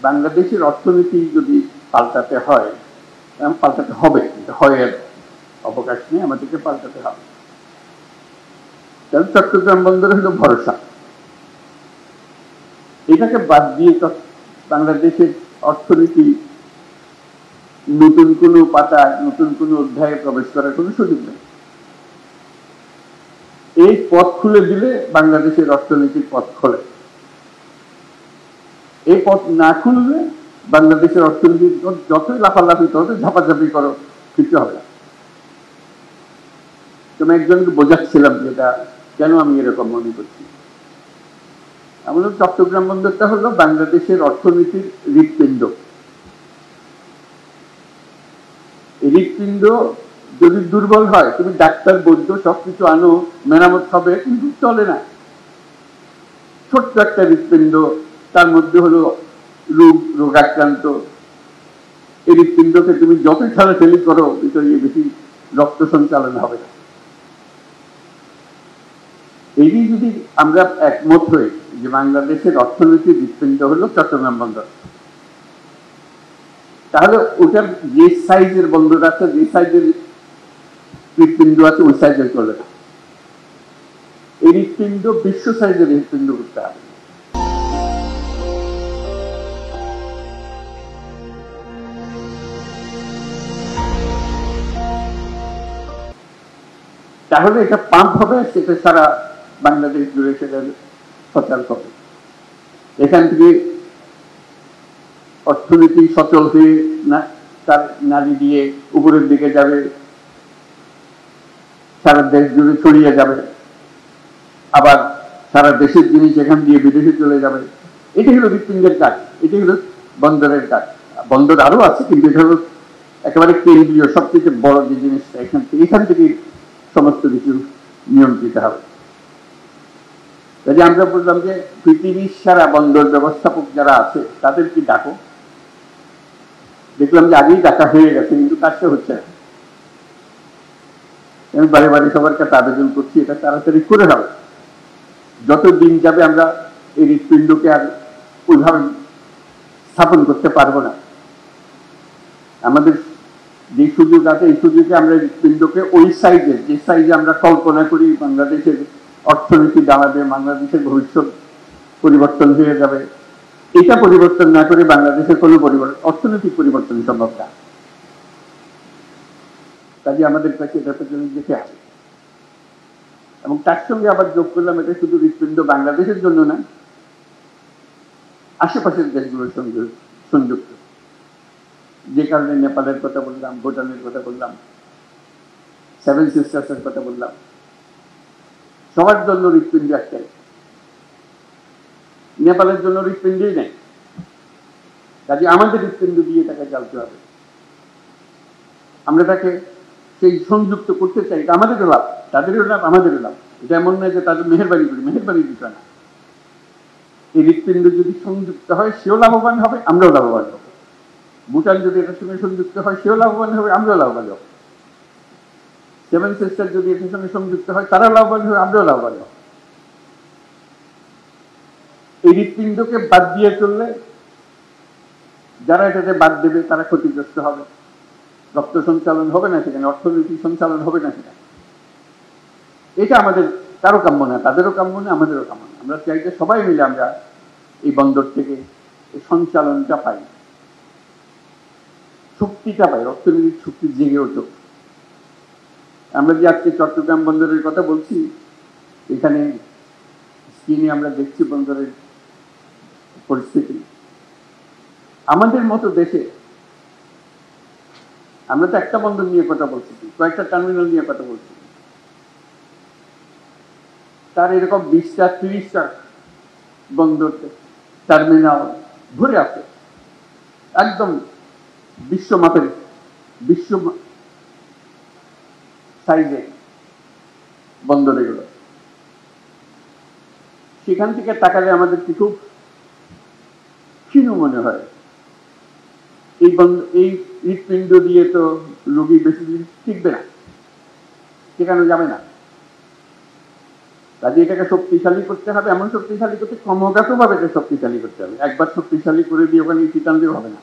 বাংলাদেশের অর্থনীতি যদি পাল্টাতে হয়, পাল্টাতে হবে, হয় এর অবকাশ নেই, আমাদেরকে পাল্টাতে হবে। কারণ চট্টগ্রাম বন্দর হলো ভরসা। এটাকে বাদ দিয়ে বাংলাদেশের অর্থনীতি নতুন কোনো পাতায়, নতুন কোনো অধ্যায়ে প্রবেশ করার কোনো সুযোগ নেই। এই পথ খুলে দিলে বাংলাদেশের অর্থনীতির পথ খোলে। এই পথ না খুললে বাংলাদেশের অর্থনীতি যতই লাফালাফি করো, ঝাপাঝাপি করো, কিছু হবে না। তুমি একজনকে বোঝাচ্ছিলাম যে এটা কেন আমি এরকম মনে করছি। আমাদের চট্টগ্রাম বন্দরটা হলো বাংলাদেশের অর্থনীতির হৃৎপিণ্ড। হৃৎপিণ্ড যদি দুর্বল হয়, তুমি ডাক্তার বৈদ্য সবকিছু আনো, মেরামত হবে, কিন্তু চলে না। ছোট্ট একটা হৃৎপিণ্ড, তার মধ্যে হলো রোগাক্রান্ত। এই হৃৎপিণ্ডকে তুমি যতই ঠেলাঠেলি করো, ভিতরে বেশি রক্ত সঞ্চালন হবে না। এই যদি আমরা একমত হই যে বাংলাদেশের অর্থনীতির হৃৎপিণ্ড হলো চট্টগ্রাম বন্দর, তাহলে ওটার যে সাইজের বন্দর আছে, যে সাইজের হৃৎপিণ্ড আছে, ওই সাইজের চলে না। এই হৃৎপিণ্ড বিশ্ব সাইজের হৃৎপিণ্ড করতে হবে। তাহলে এটা পাম্প হবে, সেটা সারা বাংলাদেশ জুড়ে সেটা সচল হবে। এখান থেকে অর্থনীতি সচল হয়ে তার নারী দিয়ে উপরের দিকে যাবে, সারা দেশ জুড়ে ছড়িয়ে যাবে, আবার সারা দেশের জিনিস এখান দিয়ে বিদেশে চলে যাবে। এটি হলো হৃৎপিণ্ডের কাজ, এটি হলো বন্দরের কাজ। বন্দর আরো আছে, কিন্তু এটা হলো একেবারে কেন্দ্রীয়, সবথেকে বড় যে জিনিসটা। এখান থেকে সমস্ত কিছু নিয়ন্ত্রিত হবে। যদি আমরা বললাম যে পৃথিবীর সারা বন্দর ব্যবস্থাপক যারা আছে তাদেরকে ডাকো, দেখলাম যে আগেই ডাকা হয়ে গেছে, কিন্তু কাজটা হচ্ছে না। আমি বারে বারে সবার কাছে আবেদন করছি, এটা তাড়াতাড়ি করে হবে। যত দিন যাবে আমরা এই হৃৎপিণ্ডকে আর ওইভাবে স্থাপন করতে পারবো না। আমাদের যে সুযোগ আছে, এই সুযোগে আমরা হৃৎপিণ্ডকে ওই সাইজে, যে সাইজে আমরা কল্পনা করি বাংলাদেশের অর্থনীতি দাঁড়াবে, বাংলাদেশের ভবিষ্যৎ পরিবর্তন হয়ে যাবে, এটা পরিবর্তন না করে বাংলাদেশের কোনো অর্থনৈতিক পরিবর্তন সম্ভব না। কাজে আমাদের কাছে এটা পেছনে যেতে হবে। এবং তার সঙ্গে আবার যোগ করলাম, এটা শুধু হৃৎপিণ্ড বাংলাদেশের জন্য না, আশেপাশের দেশগুলোর সঙ্গে সংযুক্ত। যে কারণে নেপালের কথা বললাম, ভুটানের কথা বললাম, সেভেন সিস্টার্সের কথা বললাম, সবার জন্য হৃৎপিণ্ড একটাই। নেপালের জন্য হৃৎপিণ্ডই নেই, কাজে আমাদের হৃৎপিণ্ড দিয়ে তাকে চালতে হবে। আমরা তাকে সেই সংযুক্ত করতে চাই, এটা আমাদেরও লাভ, তাদেরও লাভ, আমাদেরও লাভ। এটা এমন নয় যে তাদের মেহেরবানি করি, মেহেরবানি বিষয় না। এই হৃৎপিণ্ড যদি সংযুক্ত হয়, সেও লাভবান হবে, আমরাও লাভবান হব। ভুটান যদি এটার সঙ্গে সংযুক্ত হয়, সেও লাভবান হবে, আমরাও লাভবান হব। সেভেন সিস্টার যদি এটার সঙ্গে সংযুক্ত হয়, তারা লাভবান হবে, আমরাও লাভবান হব। এই হৃৎপিণ্ডকে বাদ দিয়ে চললে যারা এটাতে বাদ দেবে তারা ক্ষতিগ্রস্ত হবে। রক্ত সঞ্চালন হবে না সেখানে, অর্থনৈতিক সঞ্চালন হবে না সেখানে। এটা আমাদের কারো কাম্য না, তাদেরও কাম্য না, আমাদেরও কাম্য না। আমরা চাই যে সবাই মিলে আমরা এই বন্দর থেকে এই সঞ্চালনটা পাই, শক্তিটা পাই, অর্থনৈতিক শক্তি জেগে ওঠে। আমরা যে আজকে চট্টগ্রাম বন্দরের কথা বলছি, এখানে স্ক্রিনে আমরা দেখছি বন্দরের পরিস্থিতি। আমাদের মতো দেশে আমরা তো একটা বন্দর নিয়ে কথা বলছি, কয়েকটা টার্মিনাল নিয়ে কথা বলছি, তার এরকম 20টা 30টা বন্দর টার্মিনাল ভরে আছে, একদম বিশ্বমাপের, বিশ্ব সাইজে বন্দর এগুলো। সেখান থেকে তাকালে আমাদের কি খুব ক্ষীণ মনে হয়। এই হৃৎপিণ্ড দিয়ে তো রোগী বেশি দিন টিকবে না, সেখানে যাবে না। কাজে এটাকে শক্তিশালী করতে হবে, এমন শক্তিশালী করতে ক্রমাগতভাবে এটা শক্তিশালী করতে হবে, একবার শক্তিশালী করে দিয়ে ওখানে ইতি টানলেও হবে না।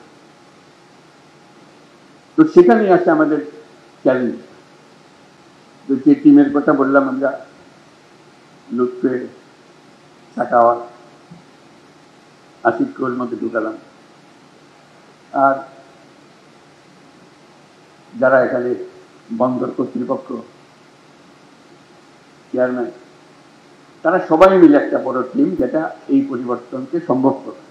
তো সেখানেই আছে আমাদের চ্যালেঞ্জ। তো যে টিমের কথা বললাম আমরা, লুৎফে, সাকাওয়াত, আসিফকে ওর মধ্যে ঢুকালাম, আর যারা এখানে বন্দর কর্তৃপক্ষ, চেয়ারম্যান, তারা সবাই মিলে একটা বড় টিম, যেটা এই পরিবর্তনকে সম্ভব করে।